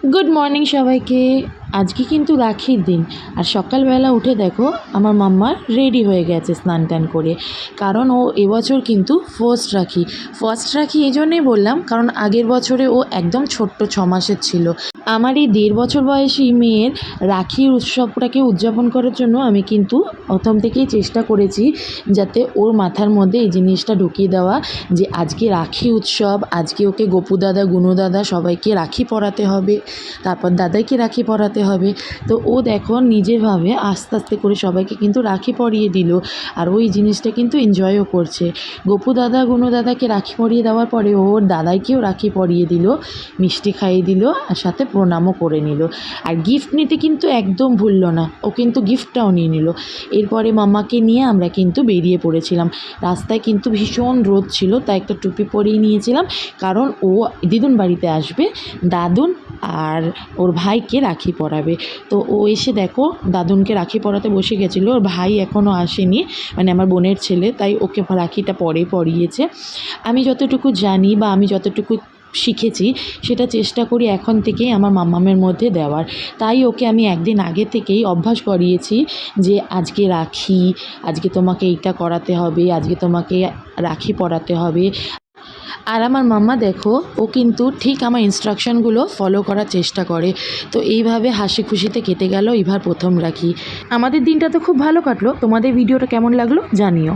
Good morning সবাইকে। আজকে কিন্তু রাখির দিন। আর সকালবেলা উঠে দেখো আমার মাম্মা রেডি হয়ে গেছে স্নান টান করে, কারণ ও এবছর কিন্তু ফার্স্ট রাখি এই জন্যেই বললাম, কারণ আগের বছরে ও একদম ছোট্ট 6 মাসের ছিল। আমার এই 1.5 বছর বয়সী মেয়ের রাখির উৎসবটাকে উদযাপন করার জন্য আমি কিন্তু প্রথম থেকেই চেষ্টা করেছি যাতে ওর মাথার মধ্যে এই জিনিসটা ঢুকিয়ে দেওয়া যে আজকে রাখি উৎসব, আজকে ওকে গপু দাদা গুনু দাদা সবাইকে রাখি পরাতে হবে, তারপর দাদাইকে রাখি পরাতে হবে। তো ও দেখো নিজেরভাবে আস্তে আস্তে করে সবাইকে কিন্তু রাখি পরিয়ে দিল, আর ওই জিনিসটা কিন্তু এনজয়ও করছে। গপু দাদা গুনু দাদাকে রাখি পরিয়ে দেওয়ার পরে ওর দাদাইকেও রাখি পরিয়ে দিল, মিষ্টি খাইয়ে দিল, আর সাথে প্রণামও করে নিল। আর গিফট নিতে কিন্তু একদম ভুললো না, ও কিন্তু গিফটটাও নিয়ে নিল। এরপরে মাম্মাকে নিয়ে আমরা কিন্তু বেরিয়ে পড়েছিলাম। রাস্তায় কিন্তু ভীষণ রোদ ছিল, তাই একটা টুপি পরিয়ে নিয়েছিলাম, কারণ ও দিদুন বাড়িতে আসবে, দাদুন আর ওর ভাইকে রাখি পরাবে। তো ও এসে দেখো দাদুনকে রাখি পরাতে বসে গেছিলো, ওর ভাই এখনও আসেনি, মানে আমার বোনের ছেলে, তাই ওকে রাখিটা পরিয়েছে। আমি যতটুকু জানি বা আমি যতটুকু শিখেছি সেটা চেষ্টা করি এখন থেকেই আমার মাম্মামের মধ্যে দেওয়ার। তাই ওকে আমি একদিন আগে থেকেই অভ্যাস করিয়েছি যে আজকে রাখি, আজকে তোমাকে এইটা করাতে হবে, আজকে তোমাকে রাখি পরাতে হবে। আর আমার মাম্মা দেখো ও কিন্তু ঠিক আমার ইনস্ট্রাকশনগুলো ফলো করার চেষ্টা করে। তো এইভাবে হাসি খুশিতে কেটে গেল এবার প্রথম রাখি। আমাদের দিনটা তো খুব ভালো কাটলো। তোমাদের ভিডিওটা কেমন লাগলো জানিও।